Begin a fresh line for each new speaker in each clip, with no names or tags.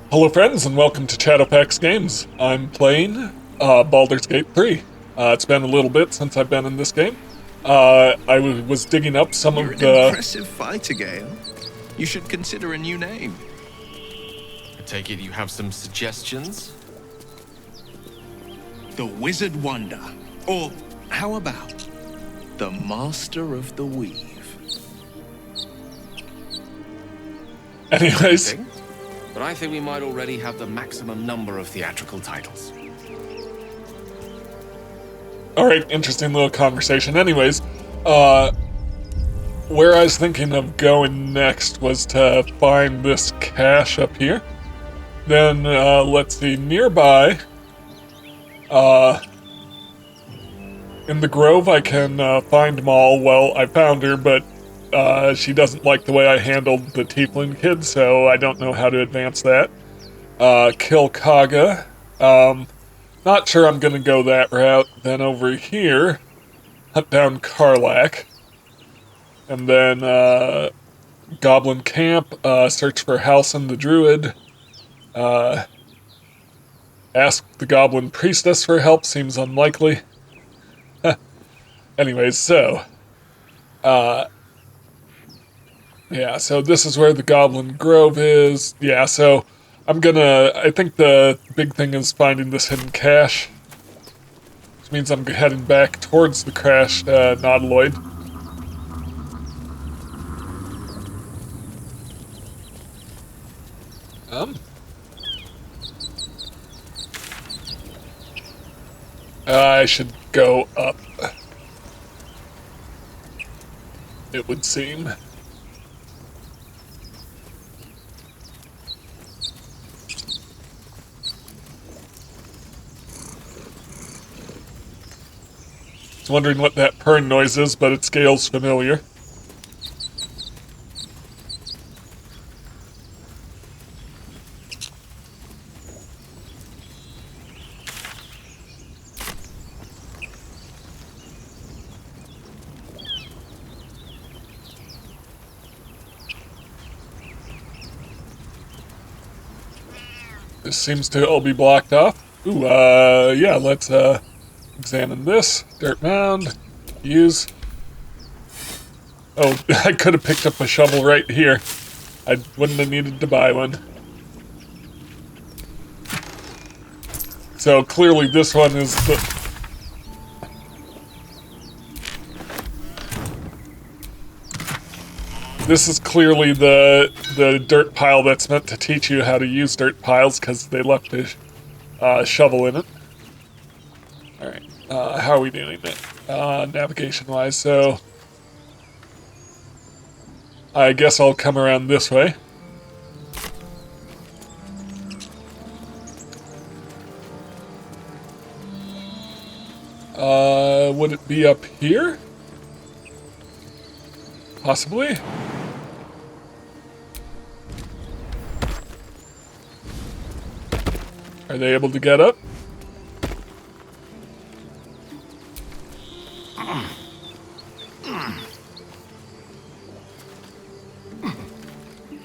Hello friends and welcome to Chadowfax Games. I'm playing Baldur's Gate 3. It's been a little bit since I've been in this game. I was digging up some
You're
of
an
the...
impressive fighter, Gale. You should consider a new name.
I take it you have some suggestions?
The Wizard Wonder. Or how about the Master of the Weave?
Anyways,
But I think we might already have the maximum number of theatrical titles.
alright, interesting little conversation. Anyways, where I was thinking of going next was to find this cache up here. Then, let's see, nearby, in the Grove I can find Maul. Well, I found her, but she doesn't like the way I handled the Tiefling kid, so I don't know how to advance that. Kill Kaga. Not sure I'm gonna go that route. Then over here, hunt down Karlach. And then, Goblin Camp, search for Halsin the Druid. Ask the Goblin Priestess for help, seems unlikely. Anyways, so, yeah, so this is where the Goblin Grove is. Yeah, so I think the big thing is finding this hidden cache. Which means I'm heading back towards the crashed Nautiloid. I should go up, it would seem. I was wondering what that purring noise is, but it scales familiar. This seems to all be blocked off. Ooh, yeah, let's, examine this. Dirt mound. Use. Oh, I could have picked up a shovel right here. I wouldn't have needed to buy one. So clearly this one is the... This is clearly the dirt pile that's meant to teach you how to use dirt piles, because they left a shovel in it. Alright, how are we doing it? Navigation-wise, so... I guess I'll come around this way. Would it be up here? Possibly? Are they able to get up?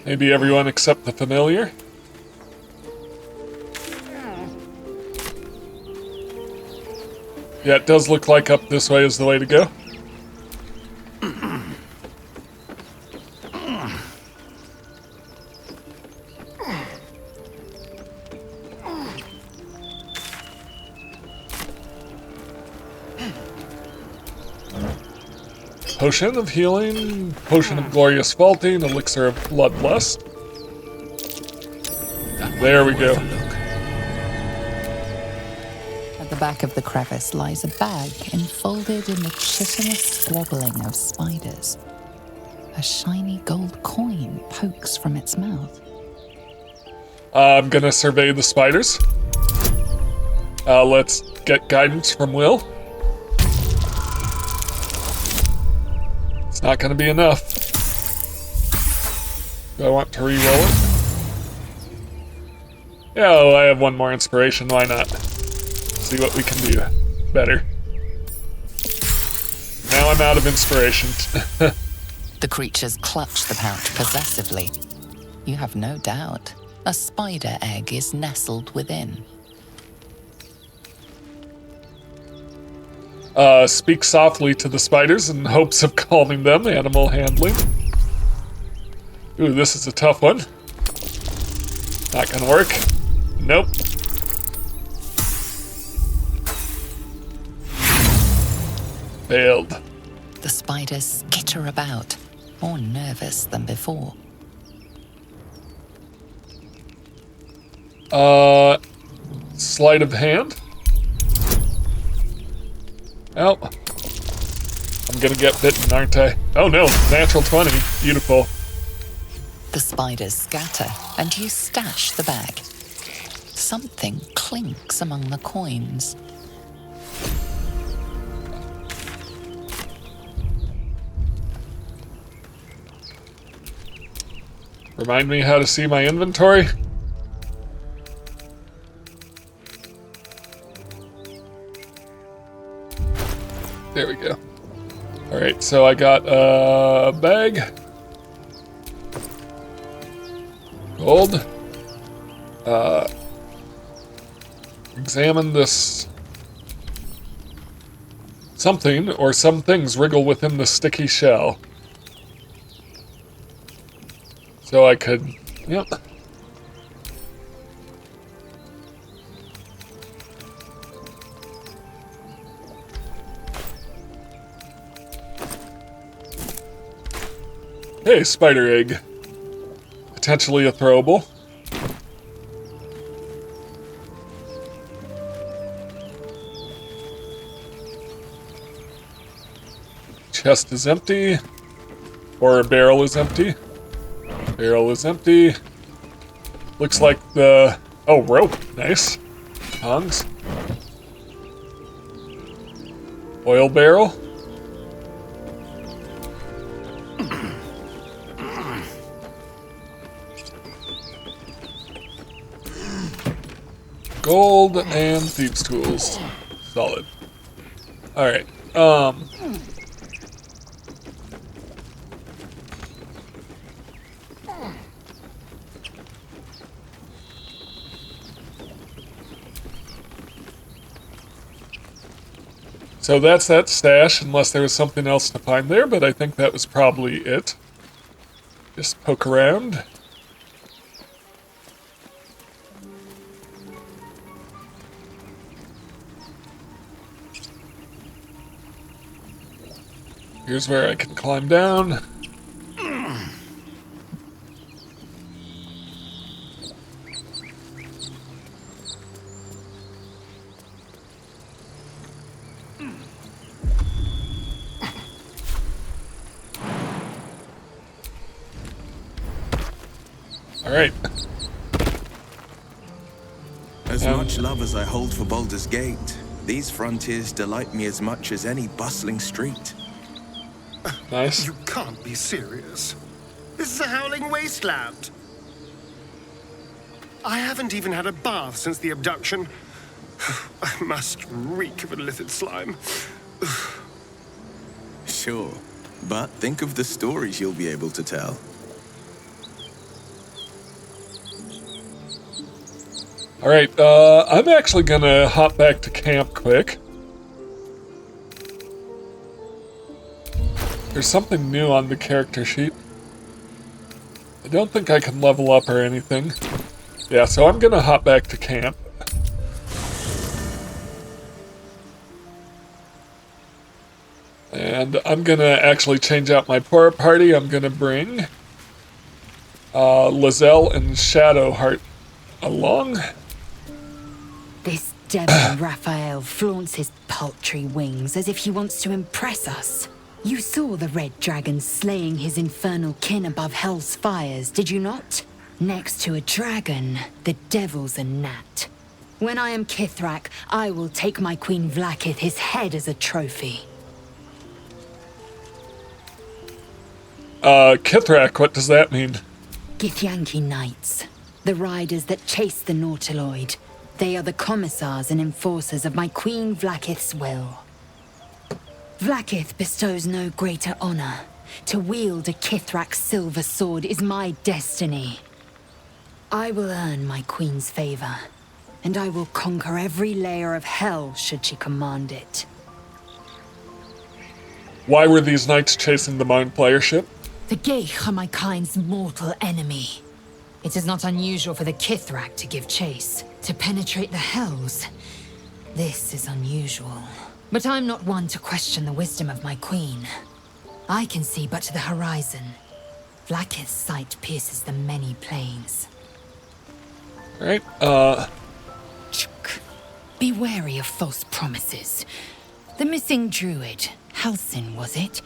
Maybe everyone except the familiar? Yeah, it does look like up this way is the way to go. Potion of healing, potion of glorious vaulting, elixir of bloodlust. There we go.
At the back of the crevice lies a bag enfolded in the chitinous squabbling of spiders. A shiny gold coin pokes from its mouth.
I'm gonna survey the spiders. Let's get guidance from Will. It's not gonna be enough. Do I want to re-roll it? Yeah, well, I have one more inspiration, why not? See what we can do better. Now I'm out of inspiration.
The creatures clutch the pouch possessively. You have no doubt A spider egg is nestled within.
Speak softly to the spiders in hopes of calming them. Animal handling. Ooh, this is a tough one. Not gonna work. Nope. Failed.
The spiders skitter about, more nervous than before.
Sleight of hand. Oh. I'm gonna get bitten, aren't I? Oh no, natural 20. Beautiful.
The spiders scatter, and you stash the bag. Something clinks among the coins.
Remind me how to see my inventory. There we go. Alright, so I got a bag. Gold. Examine this. Something or some things wriggle within the sticky shell. So I could, yep. Hey, spider egg. Potentially a throwable. Chest is empty. Or a barrel is empty. Barrel is empty. Looks like the... Oh, rope. Nice. Tongs. Oil barrel. Gold and thieves' tools. Solid. Alright. So that's that stash, unless there was something else to find there, but I think that was probably it. Just poke around. Here's where I can climb down. Alright.
As much love as I hold for Baldur's Gate, these frontiers delight me as much as any bustling street.
Nice.
You can't be serious. This is a howling wasteland. I haven't even had a bath since the abduction. I must reek of illithid slime.
Sure, but think of the stories you'll be able to tell.
Alright, I'm actually gonna hop back to camp quick. There's something new on the character sheet. I don't think I can level up or anything. Yeah, so I'm gonna hop back to camp. And I'm gonna actually change out my party. I'm gonna bring Lizelle and Shadowheart along.
This devil Raphael flaunts his paltry wings as if he wants to impress us. You saw the red dragon slaying his infernal kin above hell's fires, did you not? Next to a dragon, the devil's a gnat. When I am Kithrak, I will take my Queen Vlaakith his head as a trophy.
Kithrak, what does that mean?
Githyanki Knights, the riders that chase the Nautiloid. They are the commissars and enforcers of my Queen Vlaakith's will. Vlaakith bestows no greater honor. To wield a Kithrak silver sword is my destiny. I will earn my queen's favor, and I will conquer every layer of hell should she command it.
Why were these knights chasing the Mind Flayer ship?
The Geich are my kind's mortal enemy. It is not unusual for the Kithrak to give chase, to penetrate the hells. This is unusual. But I'm not one to question the wisdom of my queen. I can see but to the horizon. Vlaakith's sight pierces the many planes.
Alright,
Chuk. Be wary of false promises. The missing druid, Halsin, was it?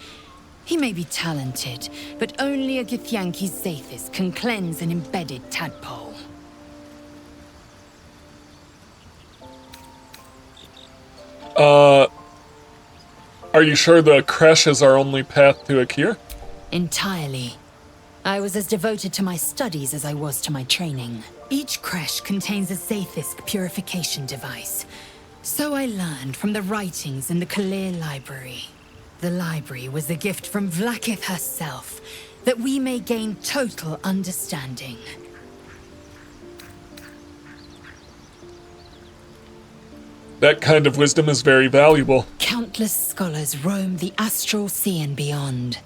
He may be talented, but only a Githyanki Zathis can cleanse an embedded tadpole.
are you sure the creche is our only path to Akir?
Entirely. I was as devoted to my studies as I was to my training. Each creche contains a Zathis purification device. So I learned from the writings in the Kalir Library. The library was a gift from Vlaakith herself, that we may gain total understanding.
That kind of wisdom is very valuable.
Countless scholars roam the astral sea and beyond,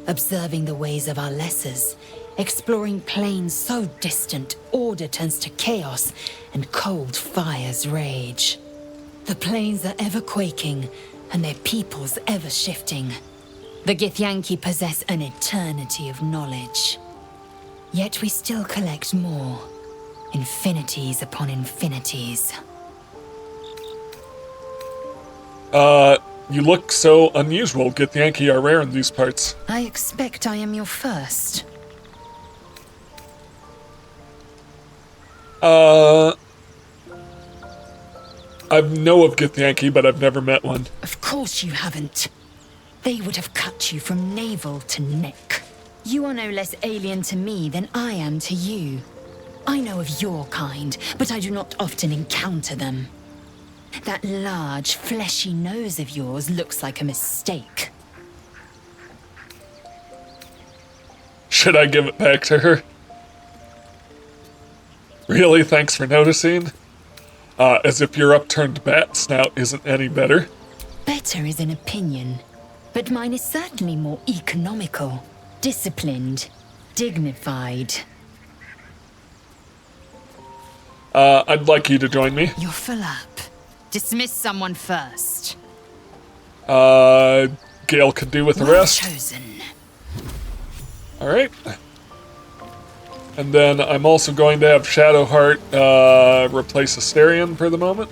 observing the ways of our lessers, exploring planes so distant order turns to chaos and cold fires rage. The planes are ever quaking, and their peoples ever shifting. The Githyanki possess an eternity of knowledge. Yet we still collect more. Infinities upon infinities.
You look so unusual. Githyanki are rare in these parts.
I expect I am your first.
I know of Githyanki, but I've never met one.
Of course you haven't. They would have cut you from navel to neck. You are no less alien to me than I am to you. I know of your kind, but I do not often encounter them. That large, fleshy nose of yours looks like a mistake.
Should I give it back to her? Really? Thanks for noticing? As if your upturned bat snout isn't any better.
Better is an opinion, but mine is certainly more economical, disciplined, dignified.
I'd like you to join me.
You're full up. Dismiss someone first.
Gale could do with the
Well
rest.
chosen.
Alright. And then I'm also going to have Shadowheart replace Asterion for the moment.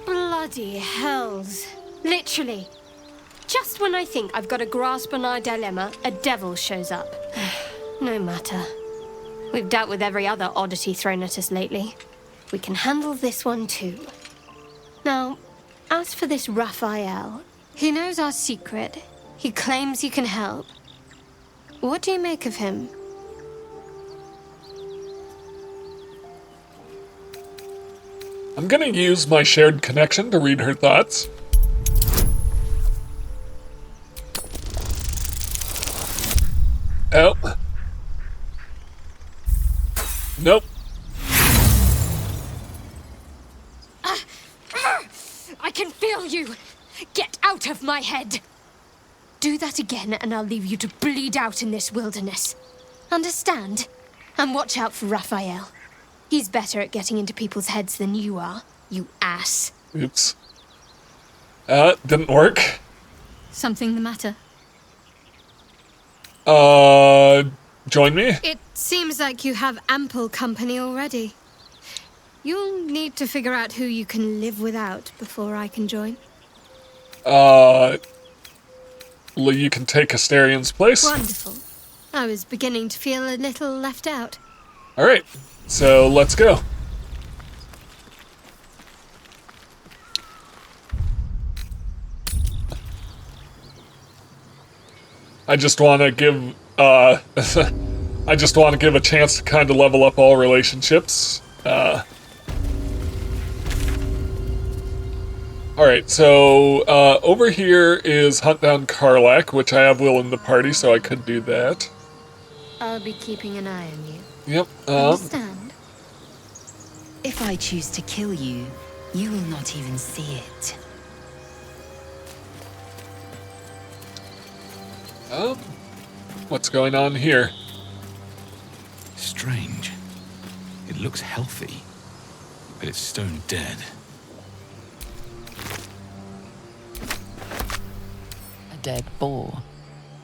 Bloody hells. Literally. Just when I think I've got a grasp on our dilemma, a devil shows up. No matter. We've dealt with every other oddity thrown at us lately. We can handle this one too. Now, as for this Raphael, he knows our secret. He claims he can help. What do you make of him?
I'm gonna use my shared connection to read her thoughts. Oh. Nope.
I can feel you! Get out of my head! Do that again and I'll leave you to bleed out in this wilderness. Understand? And watch out for Raphael. He's better at getting into people's heads than you are, you ass.
Oops. Didn't work.
Something the matter?
Join me?
It seems like you have ample company already. You'll need to figure out who you can live without before I can join.
You can take Asterion's place.
Wonderful. I was beginning to feel a little left out.
Alright, so let's go. I just want to give, I just want to give a chance to kind of level up all relationships. Alright, so over here is hunt down Karlach, which I have Will in the party, so I could do that.
I'll be keeping an eye on you.
Yep.
Understand?
If I choose to kill you, you will not even see it.
What's going on here?
Strange. It looks healthy, but it's stone dead.
A dead boar,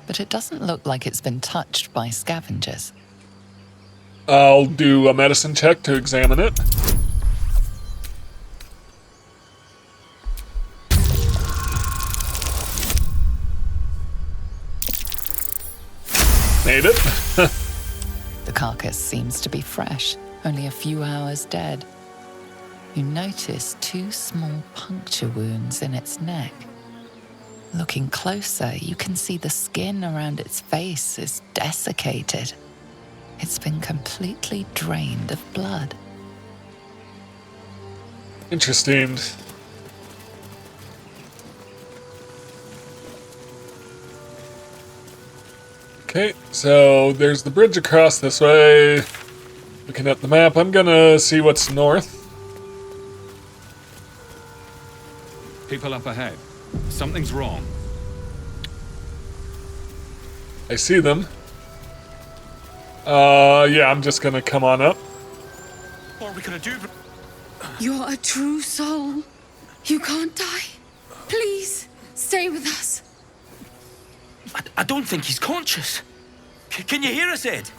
but it doesn't look like it's been touched by scavengers.
I'll do a medicine check to examine it. Made it.
The carcass seems to be fresh, only a few hours dead. You notice 2 small puncture wounds in its neck. Looking closer, you can see the skin around its face is desiccated. It's been completely drained of blood.
Interesting. Okay, so there's the bridge across this way. Looking at the map, I'm gonna see what's north.
People up ahead. Something's wrong.
I see them. Yeah, I'm just gonna come on up.
What are we gonna do?
You're a true soul. You can't die. Please, stay with us.
I don't think he's conscious. Can you hear us, Ed?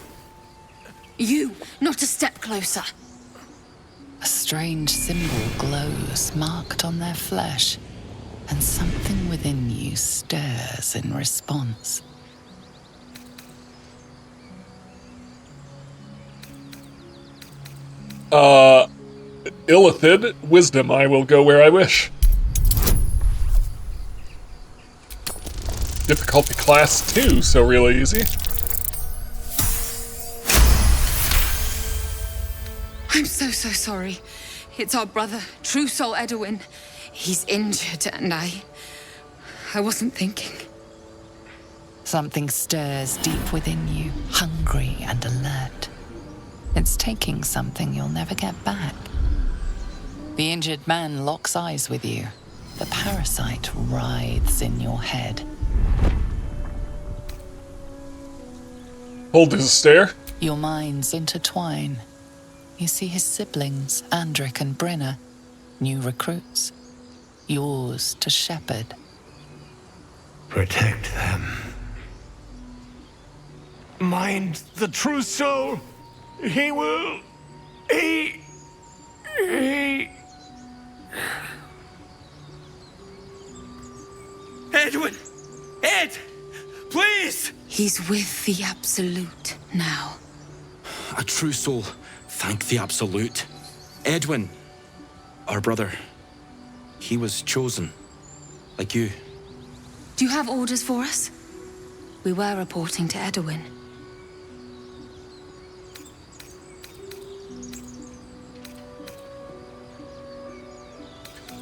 You, not a step closer.
A strange symbol glows, marked on their flesh, and something within you stirs in response.
Illithid, wisdom, I will go where I wish. Difficulty class 2, so really easy.
I'm so sorry. It's our brother, True Soul Edwin. He's injured and I wasn't thinking.
Something stirs deep within you, hungry and alert. It's taking something you'll never get back. The injured man locks eyes with you. The parasite writhes in your head.
Hold his stare.
Your minds intertwine. You see his siblings, Andric and Brenna, new recruits. Yours to shepherd.
Protect them. Mind the true soul. He will. He.
Edwin! Ed! Please!
He's with the Absolute now.
A true soul. Thank the Absolute. Edwin, our brother, he was chosen. Like you.
Do you have orders for us? We were reporting to Edwin.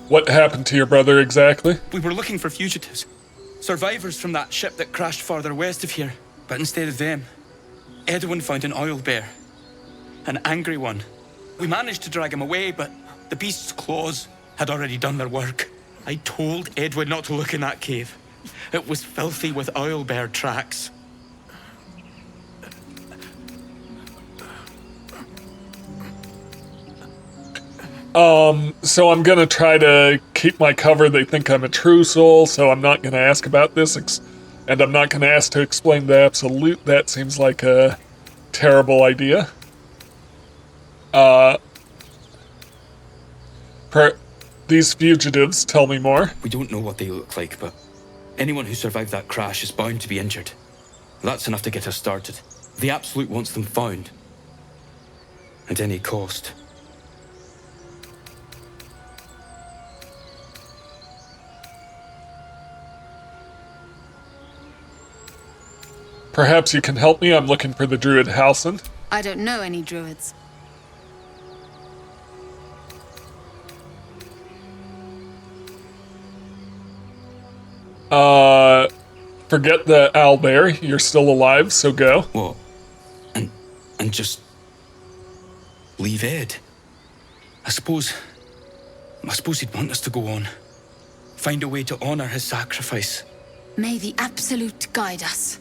What happened to your brother exactly?
We were looking for fugitives. Survivors from that ship that crashed farther west of here. But instead of them, Edwin found an Owlbear. An angry one. We managed to drag him away, but the beast's claws had already done their work. I told Edwin not to look in that cave. It was filthy with Owlbear tracks.
So I'm gonna try to keep my cover. They think I'm a true soul, so I'm not gonna ask about this, and I'm not gonna ask to explain the Absolute. That seems like a terrible idea. These fugitives, tell me more.
We don't know what they look like, but anyone who survived that crash is bound to be injured. That's enough to get us started. The Absolute wants them found. At any cost.
Perhaps you can help me. I'm looking for the druid Halsin.
I don't know any druids.
Forget the owlbear. You're still alive, so go.
What? And just leave Ed?
I suppose he'd want us to go on. Find a way to honor his sacrifice.
May the Absolute guide us.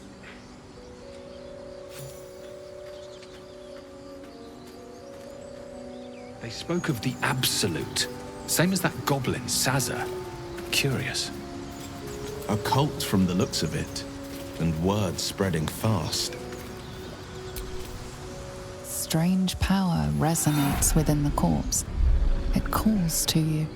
They spoke of the Absolute. Same as that goblin, Sazza. Curious.
A cult from the looks of it, and word spreading fast.
Strange power resonates within the corpse. It calls to you.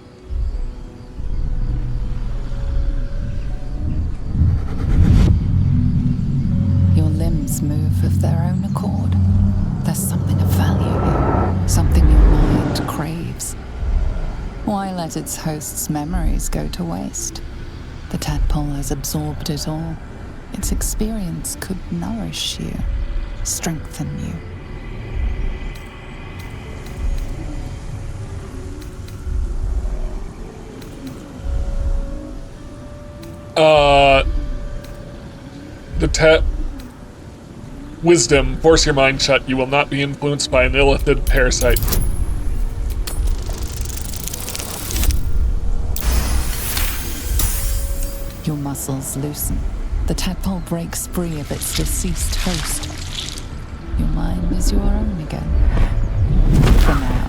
Your limbs move of their own accord. There's something of value here, something your mind craves. Why let its host's memories go to waste? The tadpole has absorbed it all. Its experience could nourish you, strengthen you.
Wisdom, force your mind shut. You will not be influenced by an illithid parasite.
Your muscles loosen. The tadpole breaks free of its deceased host. Your mind is your own again. For now.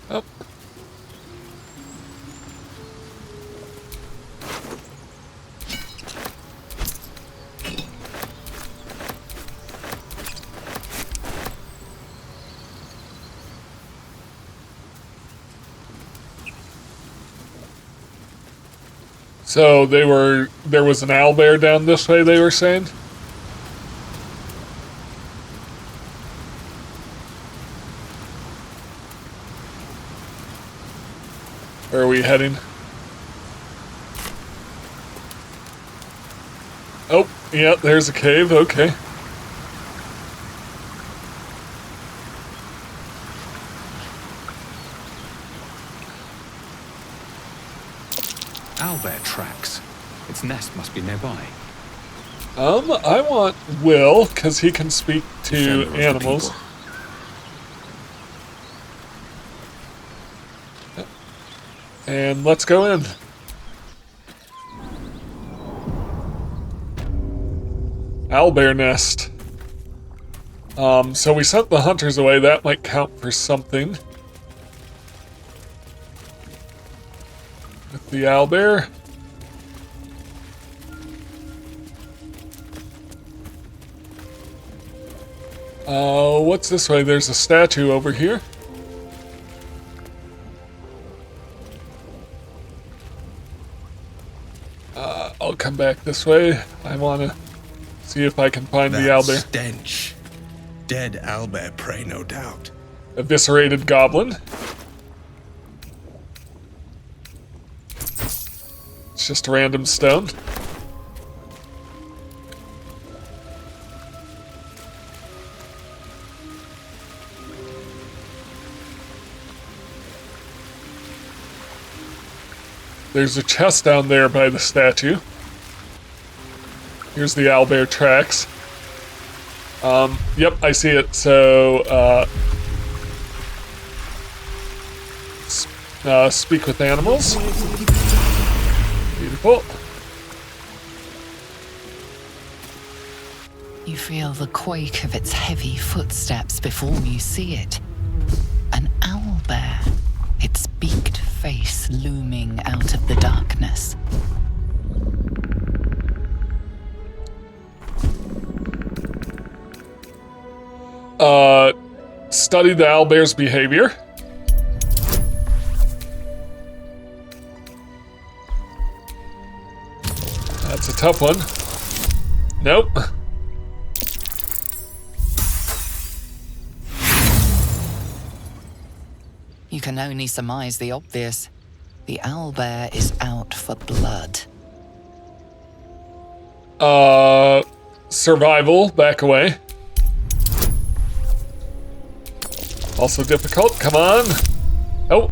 Oh. So there was an owlbear down this way, they were saying? Where are we heading? Oh, yeah, there's a cave, okay.
Owlbear tracks. Its nest must be nearby.
I want Will, because he can speak to animals. And let's go in. Owlbear nest. So we sent the hunters away. That might count for something. With the owlbear. What's this way? There's a statue over here. I'll come back this way. I want to see if I can find the owlbear.
Stench. Dead owlbear prey, no doubt.
Eviscerated goblin. It's just a random stone. There's a chest down there by the statue. Here's the owlbear tracks. Yep, I see it. So, speak with animals. Beautiful.
You feel the quake of its heavy footsteps before you see it. An owlbear, its beaked face looming out of the darkness.
Study the owlbear's behavior. That's a tough one. Nope.
You can only surmise the obvious. The owlbear is out for blood.
Survival, back away. Also difficult, come on. Oh,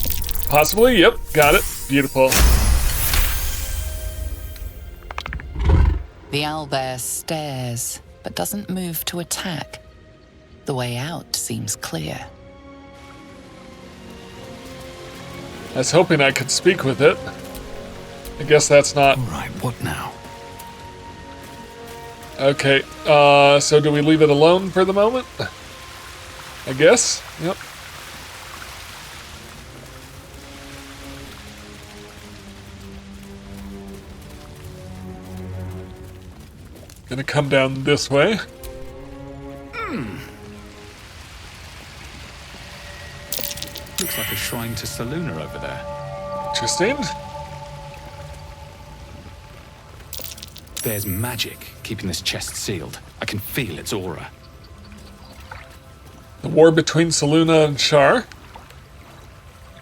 possibly, yep, got it. Beautiful.
The owlbear stares, but doesn't move to attack. The way out seems clear.
I was hoping I could speak with it. I guess that's not...
All right, what now?
Okay, so do we leave it alone for the moment? I guess, yep. Gonna come down this way.
Looks like a shrine to Saluna over there.
Interesting.
There's magic keeping this chest sealed. I can feel its aura.
The war between Saluna and Shar.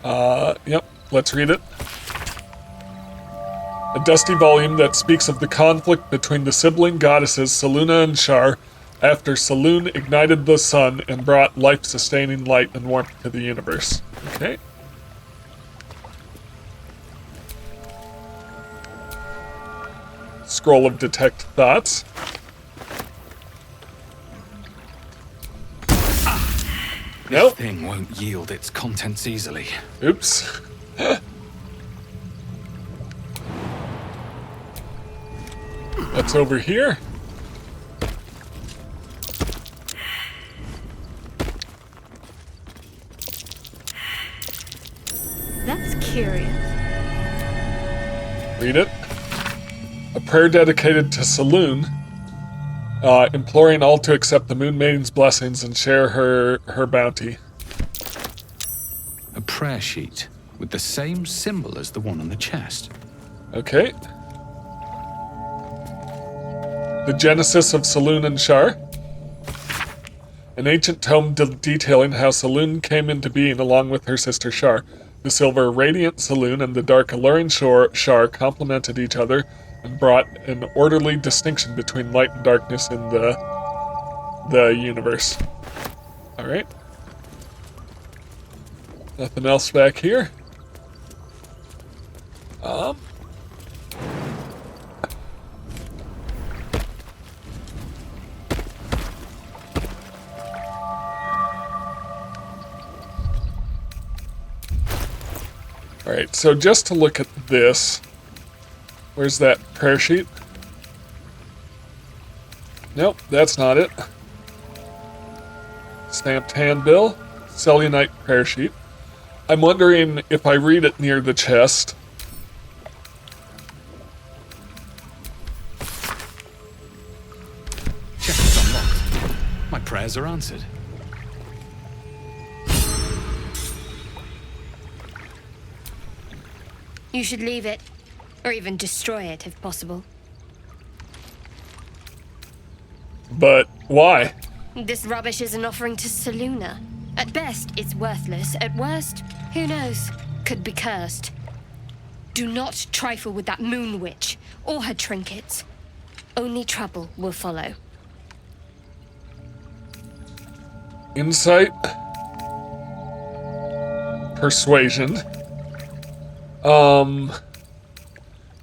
Yep, let's read it. A dusty volume that speaks of the conflict between the sibling goddesses Saluna and Shar after Saloon ignited the sun and brought life-sustaining light and warmth to the universe. Okay. Scroll of Detect Thoughts. Nope.
This thing won't yield its contents easily.
Oops. That's over here.
That's curious.
Read it. A prayer dedicated to Saloon, imploring all to accept the Moon Maiden's blessings and share her bounty.
A prayer sheet with the same symbol as the one on the chest.
Okay. The Genesis of Saloon and Shar. An ancient tome detailing how Saloon came into being along with her sister Shar. The silver radiant Saloon and the dark alluring Shar complemented each other and brought an orderly distinction between light and darkness in the universe. Alright. Nothing else back here. Alright, so just to look at this, where's that prayer sheet? Nope, that's not it. Stamped handbill, Selenite prayer sheet. I'm wondering if I read it near the chest.
Chest is unlocked. My prayers are answered.
You should leave it, or even destroy it if possible.
But why?
This rubbish is an offering to Saluna. At best, it's worthless. At worst, who knows? Could be cursed. Do not trifle with that moon witch, or her trinkets. Only trouble will follow.
Insight. Persuasion.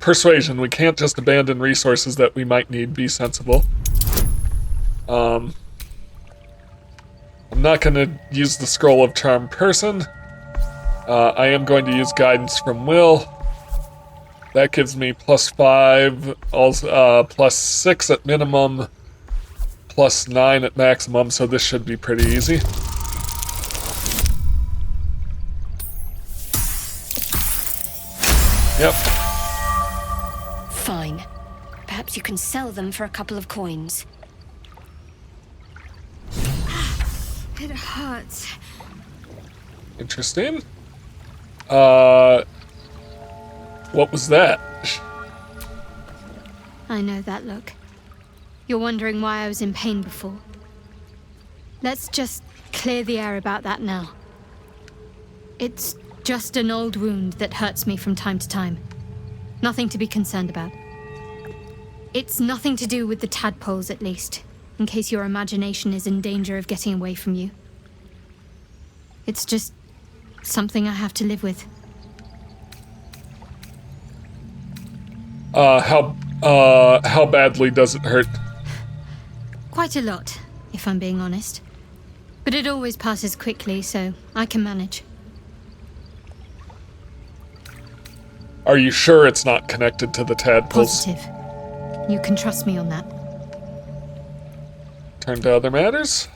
Persuasion. We can't just abandon resources that we might need. Be sensible. I'm not going to use the Scroll of Charm Person. I am going to use Guidance from Will. That gives me +5, also, +6 at minimum, +9 at maximum, so this should be pretty easy. Yep.
Fine. Perhaps you can sell them for a couple of coins.
It hurts.
Interesting. What was that?
I know that look. You're wondering why I was in pain before. Let's just clear the air about that now. It's just an old wound that hurts me from time to time. Nothing to be concerned about. It's nothing to do with the tadpoles, at least, in case your imagination is in danger of getting away from you. It's just something I have to live with.
How badly does it hurt?
Quite a lot, if I'm being honest. But it always passes quickly, so I can manage.
Are you sure it's not connected to the tadpoles?
Positive. You can trust me on that.
Turn to other matters.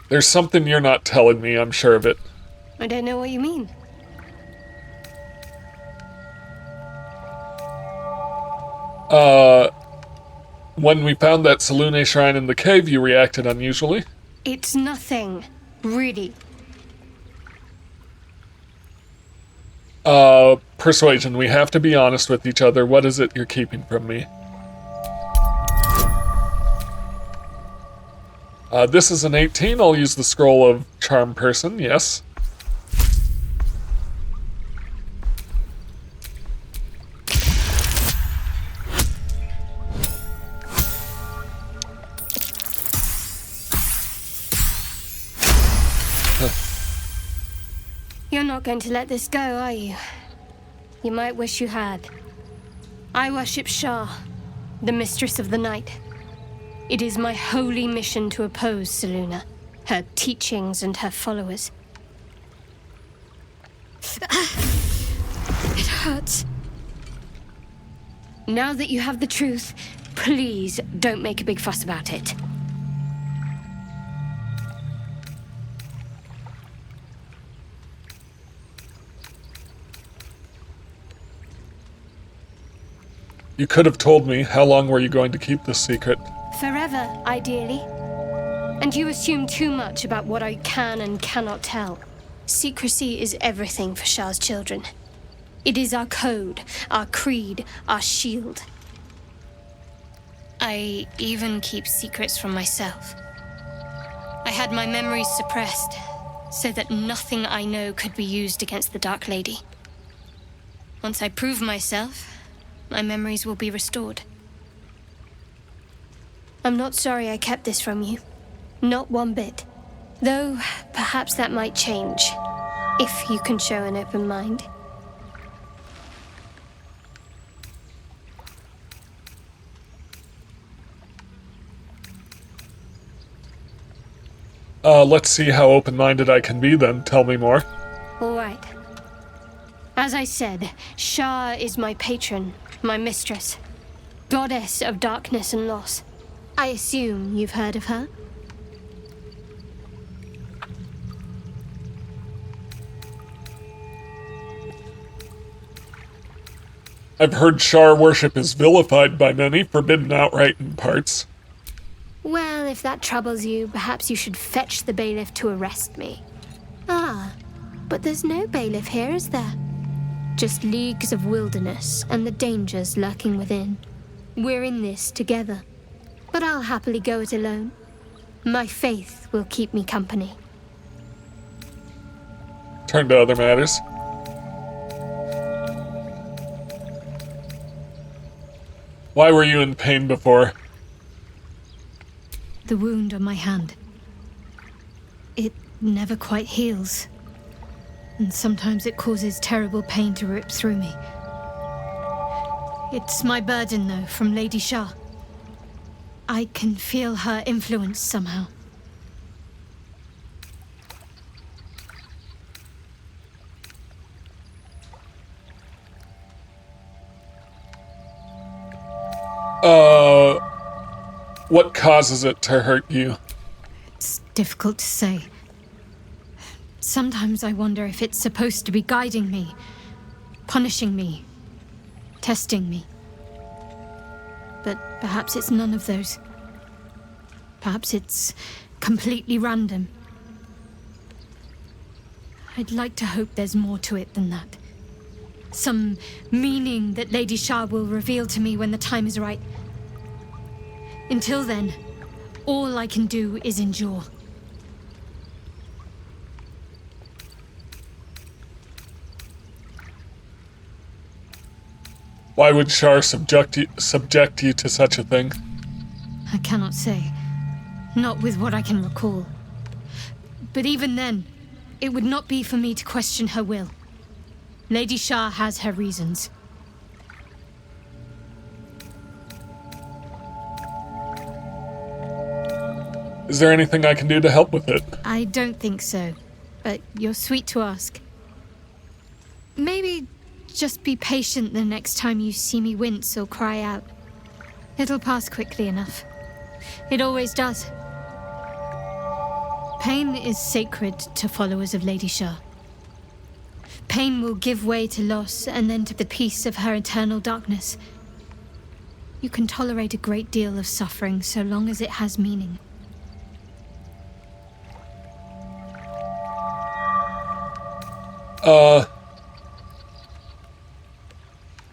There's something you're not telling me, I'm sure of it.
I don't know what you mean.
When we found that Selune shrine in the cave, you reacted unusually.
It's nothing, really.
Persuasion, we have to be honest with each other. What is it you're keeping from me? This is an 18. I'll use the scroll of charm person, yes.
You're not going to let this go, are you? You might wish you had. I worship Shah, the mistress of the night. It is my holy mission to oppose Selune, her teachings and her followers. It hurts. Now that you have the truth, please don't make a big fuss about it.
You could have told me. How long were you going to keep this secret?
Forever, ideally. And you assume too much about what I can and cannot tell. Secrecy is everything for Shah's children. It is our code, our creed, our shield. I even keep secrets from myself. I had my memories suppressed, so that nothing I know could be used against the Dark Lady. Once I prove myself, my memories will be restored. I'm not sorry I kept this from you. Not one bit. Though, perhaps that might change, if you can show an open mind.
Let's see how open-minded I can be then. Tell me more.
All right. As I said, Shah is my patron, my mistress. Goddess of darkness and loss. I assume you've heard of her?
I've heard Shar worship is vilified by many, forbidden outright in parts.
Well, if that troubles you, perhaps you should fetch the bailiff to arrest me. Ah, but there's no bailiff here, is there? Just leagues of wilderness and the dangers lurking within. We're in this together. But I'll happily go it alone. My faith will keep me company.
Turn to other matters. Why were you in pain before?
The wound on my hand. It never quite heals. And sometimes it causes terrible pain to rip through me. It's my burden, though, from Lady Shah. I can feel her influence somehow.
What causes it to hurt you?
It's difficult to say. Sometimes I wonder if it's supposed to be guiding me, punishing me, testing me. But perhaps it's none of those. Perhaps it's completely random. I'd like to hope there's more to it than that. Some meaning that Lady Shah will reveal to me when the time is right. Until then, all I can do is endure.
Why would Shar subject you to such a thing?
I cannot say. Not with what I can recall. But even then, it would not be for me to question her will. Lady Shar has her reasons.
Is there anything I can do to help with it?
I don't think so, but you're sweet to ask. Maybe just be patient the next time you see me wince or cry out. It'll pass quickly enough. It always does. Pain is sacred to followers of Lady Shar. Pain will give way to loss and then to the peace of her eternal darkness. You can tolerate a great deal of suffering so long as it has meaning.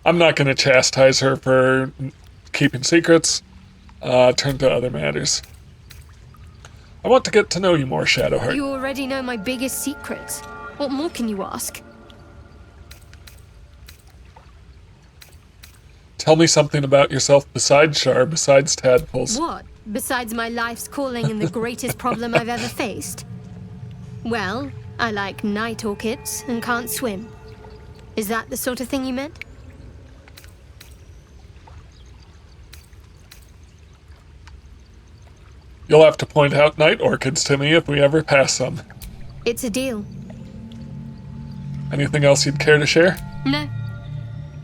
I'm not going to chastise her for keeping secrets. Turn to other matters. I want to get to know you more, Shadowheart.
You already know my biggest secrets. What more can you ask?
Tell me something about yourself besides Shar, besides tadpoles.
What? Besides my life's calling and the greatest problem I've ever faced? Well, I like night orchids and can't swim. Is that the sort of thing you meant?
You'll have to point out night orchids to me if we ever pass some.
It's a deal.
Anything else you'd care to share?
No,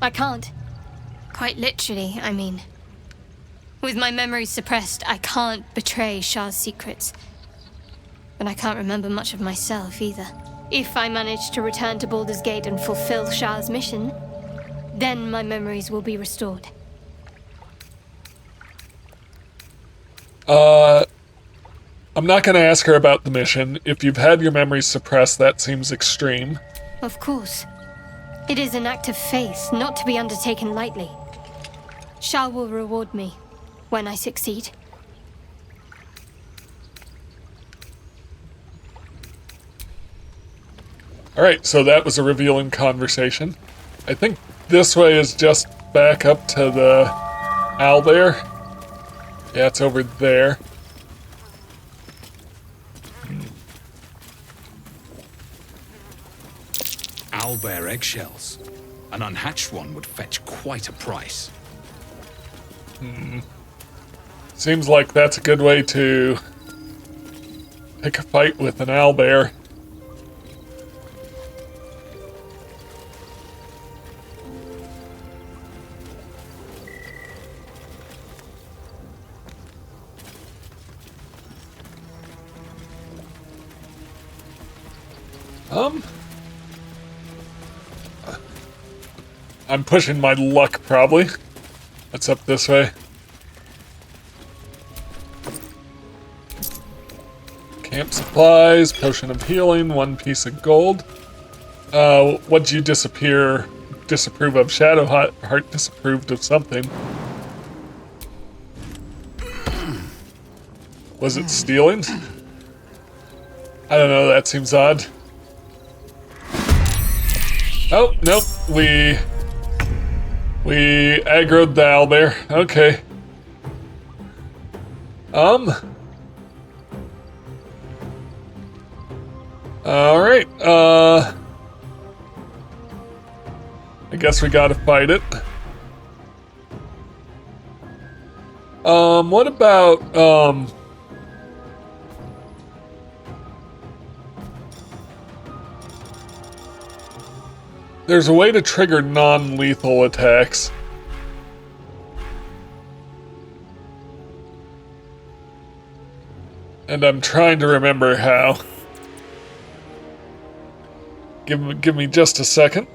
I can't. Quite literally, I mean. With my memory suppressed, I can't betray Shar's secrets. But I can't remember much of myself either. If I manage to return to Baldur's Gate and fulfill Shar's mission, then my memories will be restored.
I'm not going to ask her about the mission. If you've had your memories suppressed, that seems extreme.
Of course. It is an act of faith, not to be undertaken lightly. Shar will reward me when I succeed.
Alright, so that was a revealing conversation. I think this way is just back up to the Owlbear. Yeah, it's over there.
Owlbear eggshells. An unhatched one would fetch quite a price.
Seems like that's a good way to pick a fight with an owlbear. I'm pushing my luck, probably. That's up this way. Camp supplies, potion of healing, 1 piece of gold. What'd you disapprove of? Shadowheart disapproved of something. Was it stealing? I don't know, that seems odd. Oh, nope, we aggroed the owlbear. Okay. Alright, I guess we gotta fight it. What about, there's a way to trigger non-lethal attacks. And I'm trying to remember how. Give me just a second.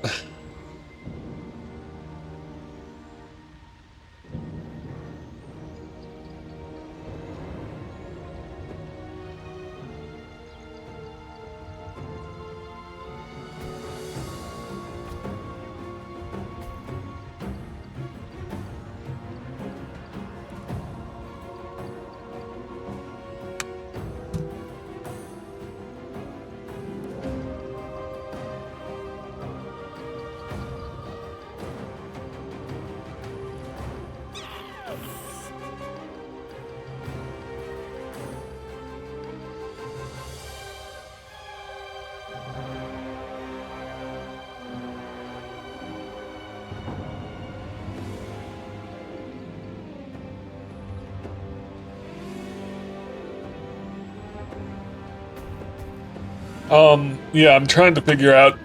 Yeah, I'm trying to figure out.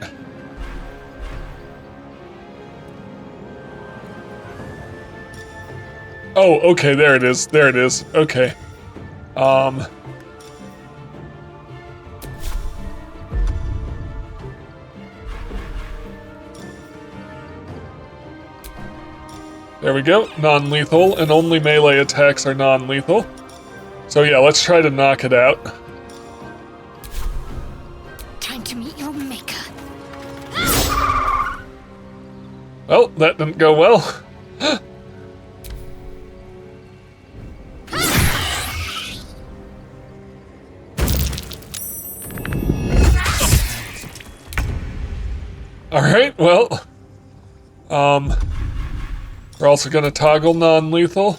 Oh, okay, there it is. There it is. Okay. There we go. Non-lethal, and only melee attacks are non-lethal. So yeah, let's try to knock it out.
Time to meet your maker.
Well, that didn't go well. Alright, well. We're also gonna toggle non-lethal.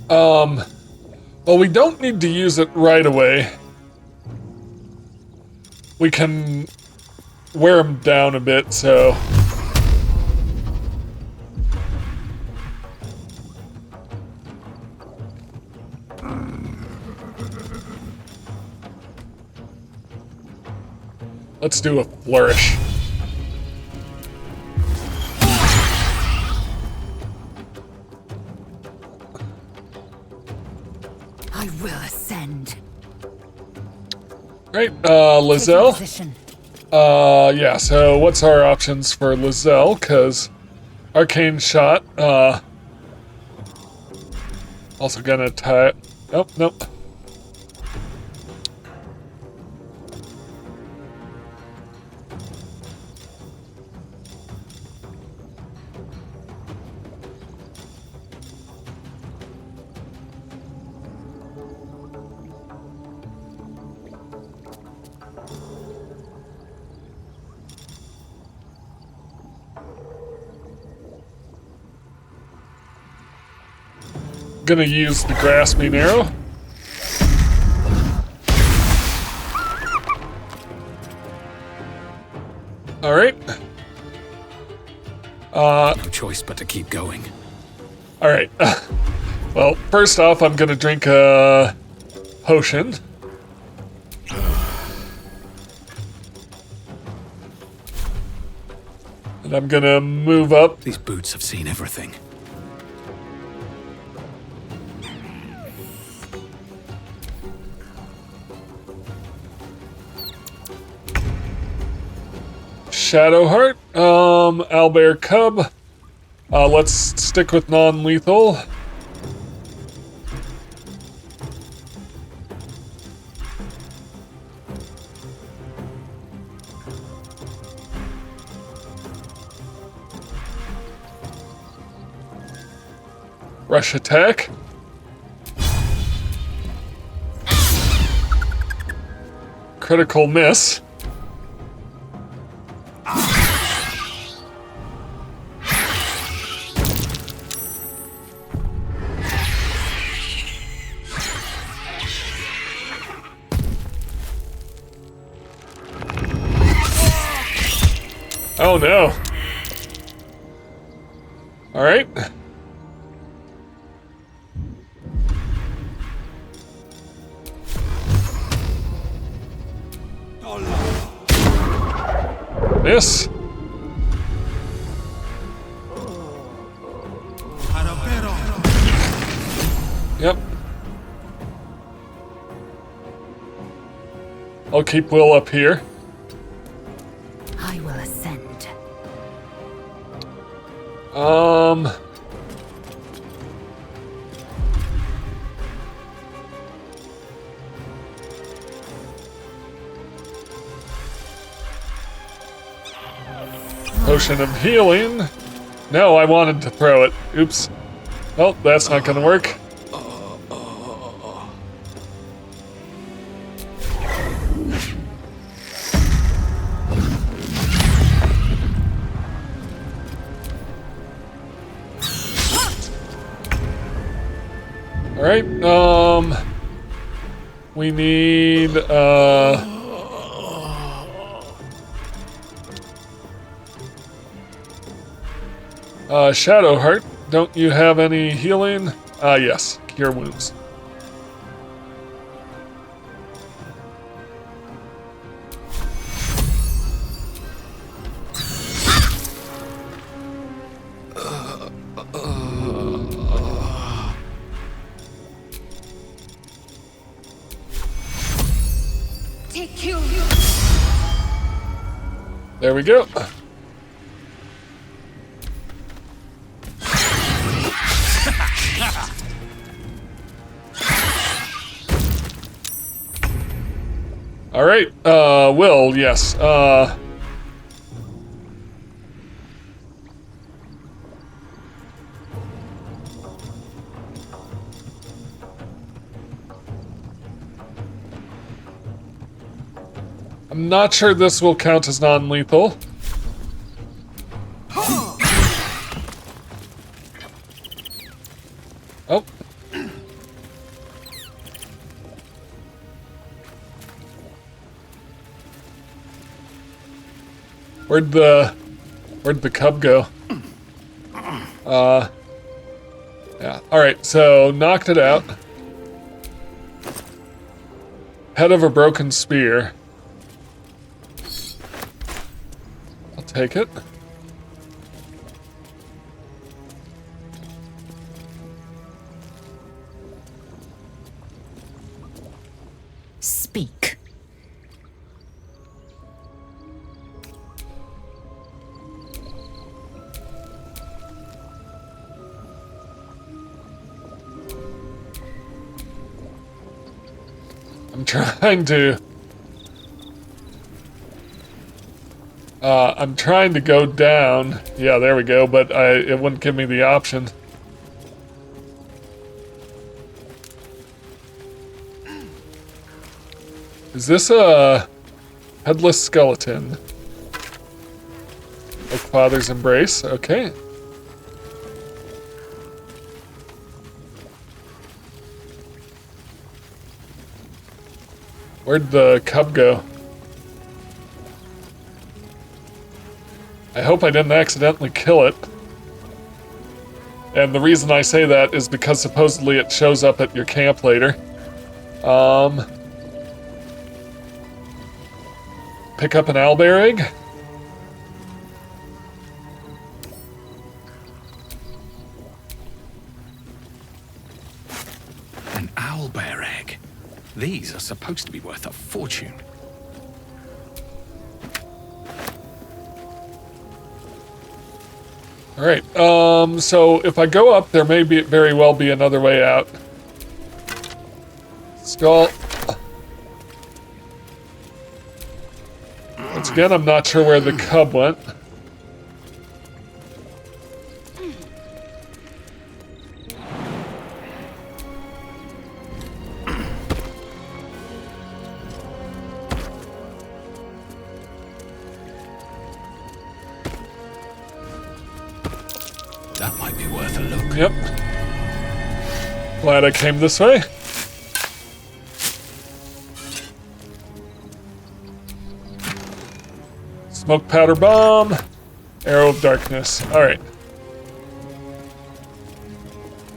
Well, we don't need to use it right away. We can wear him down a bit, so... Let's do a flourish.
I will ascend.
Right, Lizelle.
Position.
Yeah, so what's our options for Lizelle? Because Arcane Shot, also gonna tie it. Nope, nope. Gonna use the grasping arrow. Alright.
No choice but to keep going.
Alright. Well, first off, I'm gonna drink a potion. And I'm gonna move up.
These boots have seen everything.
Shadowheart, Owlbear Cub. Let's stick with non-lethal. Rush attack. Critical miss. Oh no. All right. Miss. Yep. I'll keep Will up here.
I will ascend.
Potion of healing. No, I wanted to throw it. Oops. Well, that's not gonna work. Alright, we need, Shadowheart, don't you have any healing? Yes, cure wounds. There we go. All right, Will, yes. I'm not sure this will count as non-lethal. Oh. Where'd the cub go? Yeah. Alright, so knocked it out. Head of a broken spear. I'll take it.
Speak.
I'm trying to go down. Yeah, there we go, but it wouldn't give me the option. Is this a headless skeleton? Oak Father's Embrace, okay. Where'd the cub go? I hope I didn't accidentally kill it. And the reason I say that is because supposedly it shows up at your camp later. Pick up an owlbear egg?
An owlbear egg? These are supposed to be worth a fortune.
Alright, so if I go up, there may very well be another way out. Skull. Once again, I'm not sure where the cub went.
That might be worth a look.
Yep. Glad I came this way. Smoke powder bomb. Arrow of darkness. Alright.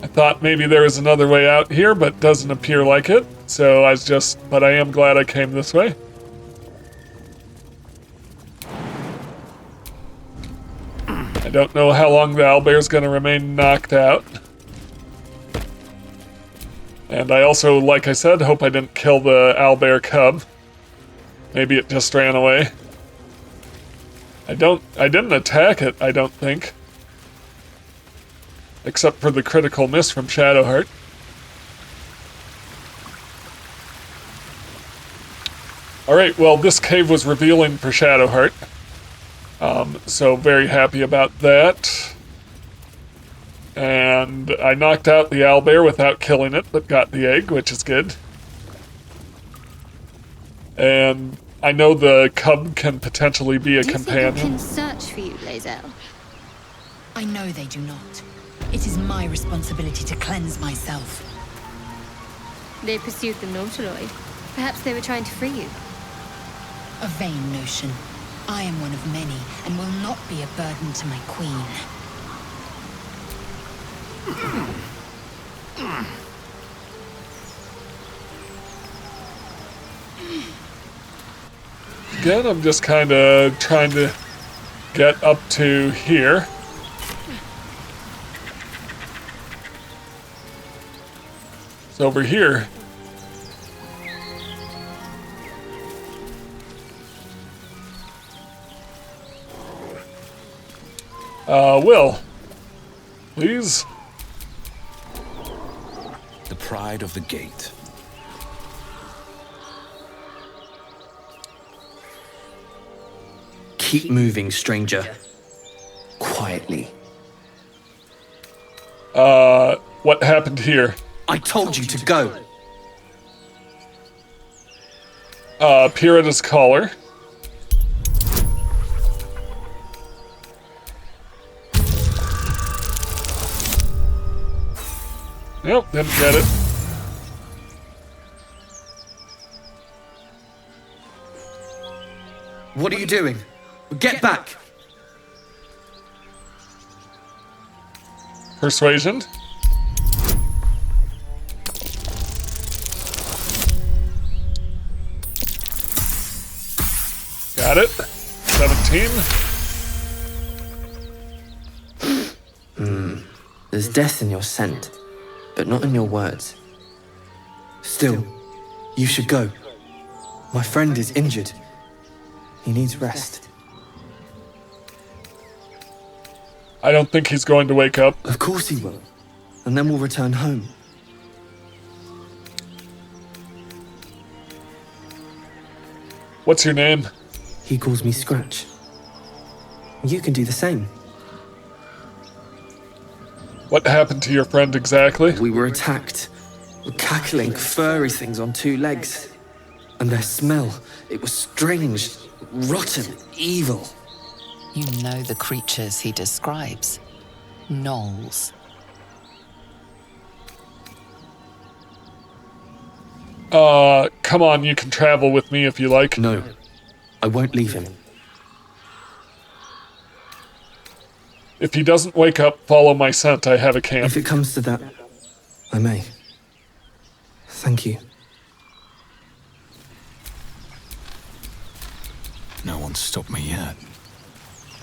I thought maybe there was another way out here, but doesn't appear like it. So but I am glad I came this way. I don't know how long the owlbear's gonna remain knocked out. And I also, like I said, hope I didn't kill the owlbear cub. Maybe it just ran away. I didn't attack it, I don't think. Except for the critical miss from Shadowheart. Alright, well, this cave was revealing for Shadowheart. So very happy about that. And I knocked out the owlbear without killing it, but got the egg, which is good. And I know the cub can potentially be a companion.
Do you think I can search for you, Lae'zel?
I know they do not. It is my responsibility to cleanse myself.
They pursued the Nautiloid. Perhaps they were trying to free you.
A vain notion. I am one of many, and will not be a burden to my queen.
Again, I'm just kind of trying to get up to here. It's over here. Will. Please?
The pride of the gate.
Keep moving, stranger. Quietly.
What happened here?
I told you to go.
Peer at his collar. Nope, didn't get it.
What are you doing? Get back!
Persuasion. Got it. 17.
There's death in your scent, but not in your words. Still, you should go. My friend is injured. He needs rest.
I don't think he's going to wake up.
Of course he will. And then we'll return home.
What's your name?
He calls me Scratch. You can do the same.
What happened to your friend exactly?
We were attacked. Cackling, furry things on two legs. And their smell, it was strange, rotten, evil.
You know the creatures he describes. Gnolls.
Come on, you can travel with me if you like.
No, I won't leave him.
If he doesn't wake up, follow my scent. I have a camp.
If it comes to that, I may. Thank you.
No one's stopped me yet.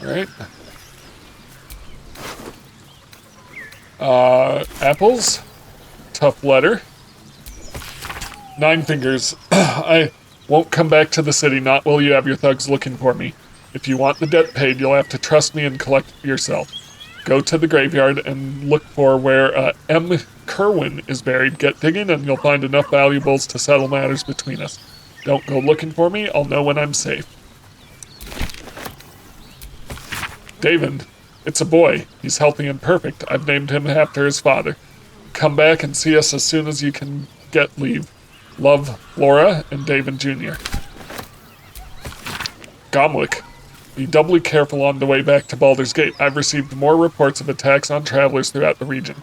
Alright. Apples. Tough letter. 9 fingers. I won't come back to the city, not while you have your thugs looking for me. If you want the debt paid, you'll have to trust me and collect it yourself. Go to the graveyard and look for where M. Kerwin is buried. Get digging and you'll find enough valuables to settle matters between us. Don't go looking for me, I'll know when I'm safe. David, it's a boy. He's healthy and perfect. I've named him after his father. Come back and see us as soon as you can get leave. Love, Laura and David Jr. Gomlick, be doubly careful on the way back to Baldur's Gate. I've received more reports of attacks on travelers throughout the region.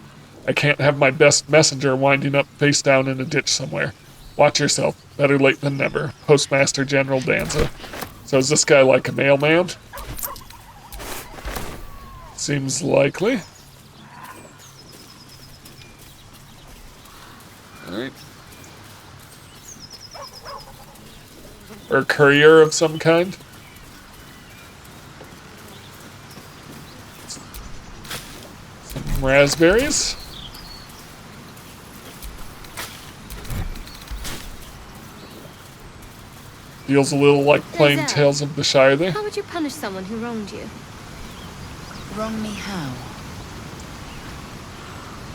I can't have my best messenger winding up face down in a ditch somewhere. Watch yourself. Better late than never. Postmaster General Danza. So is this guy like a mailman? Seems likely. Alright. Or a courier of some kind. Some raspberries. Feels a little like plain
There's
Tales of the Shire there.
How would you punish someone who wronged you?
Wrong me how?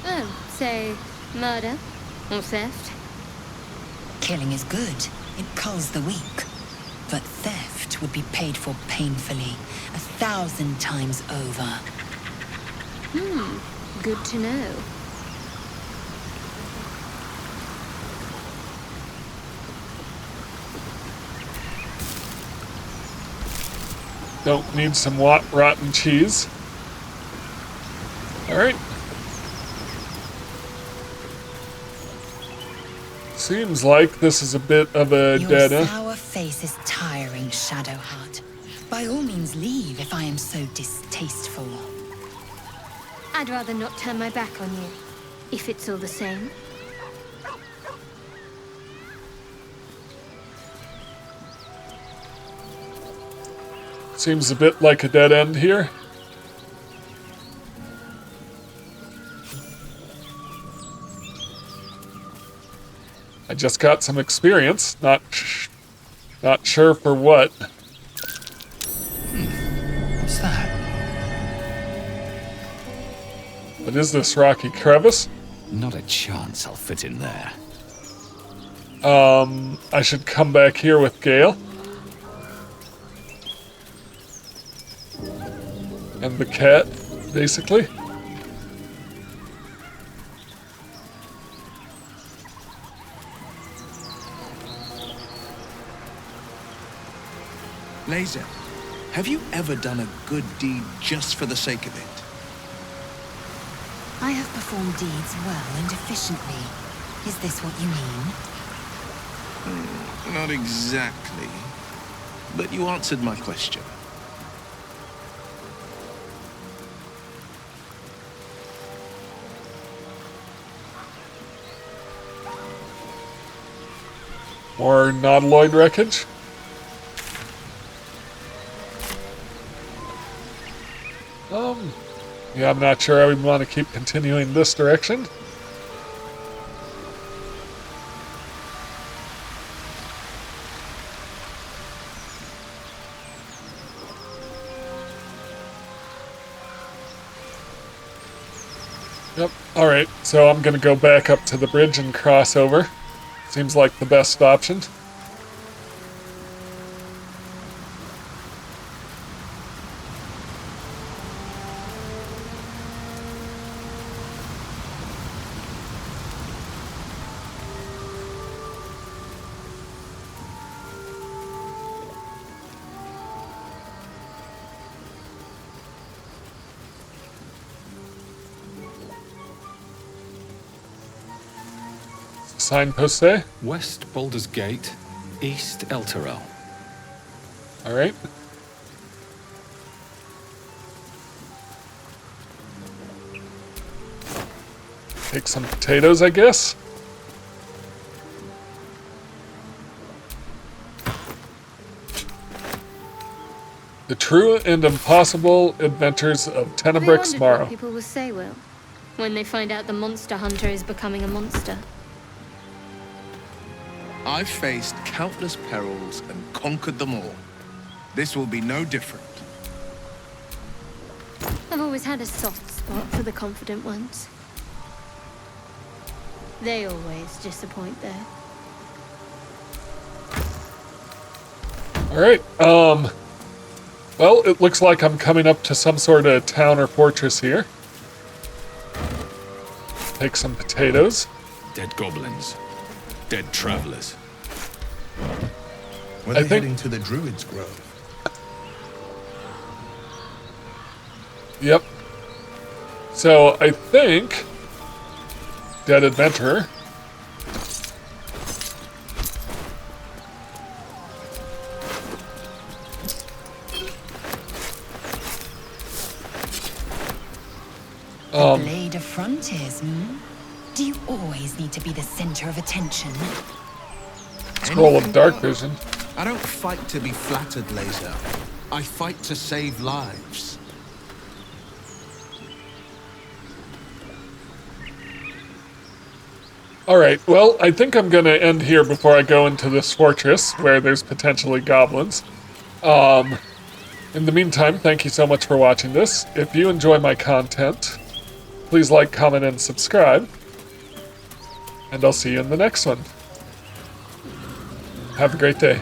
Oh, say, murder or theft?
Killing is good. It culls the weak. But theft would be paid for painfully, 1,000 times over.
Good to know.
Don't need some rotten cheese. Alright. Seems like this is a bit of a dead
Your
end.
sour face is tiring, Shadowheart. By all means leave if I am so distasteful.
I'd rather not turn my back on you, if it's all the same.
Seems a bit like a dead end here. I just got some experience, not sure for what.
What's that?
What is this rocky crevice?
Not a chance I'll fit in there.
I should come back here with Gale. And the cat, basically.
Laser, have you ever done a good deed just for the sake of it?
I have performed deeds well and efficiently. Is this what you mean?
Not exactly. But you answered my question.
More nautiloid wreckage. Yeah, I'm not sure I would want to keep continuing this direction. Yep, alright, so I'm gonna go back up to the bridge and cross over. Seems like the best option. Signpost say?
West Baldur's Gate, East Elturel.
Alright. Take some potatoes, I guess. The True and Impossible Adventures of Tenebric's
What
Morrow.
people will say, Will, when they find out the monster hunter is becoming a monster.
I've faced countless perils and conquered them all. This will be no different.
I've always had a soft spot for the confident ones. They always disappoint, though.
Alright, well, it looks like I'm coming up to some sort of town or fortress here. Take some potatoes.
Dead goblins. Dead travelers.
Were they heading to the Druid's Grove?
Yep. So, I think... Dead Adventurer.
The Blade of Frontiers, Do you always need to be the center of attention?
Scroll of Dark Vision.
I don't fight to be flattered, Laser. I fight to save lives.
Alright, well, I think I'm gonna end here before I go into this fortress, where there's potentially goblins. In the meantime, thank you so much for watching this. If you enjoy my content, please like, comment, and subscribe. And I'll see you in the next one. Have a great day.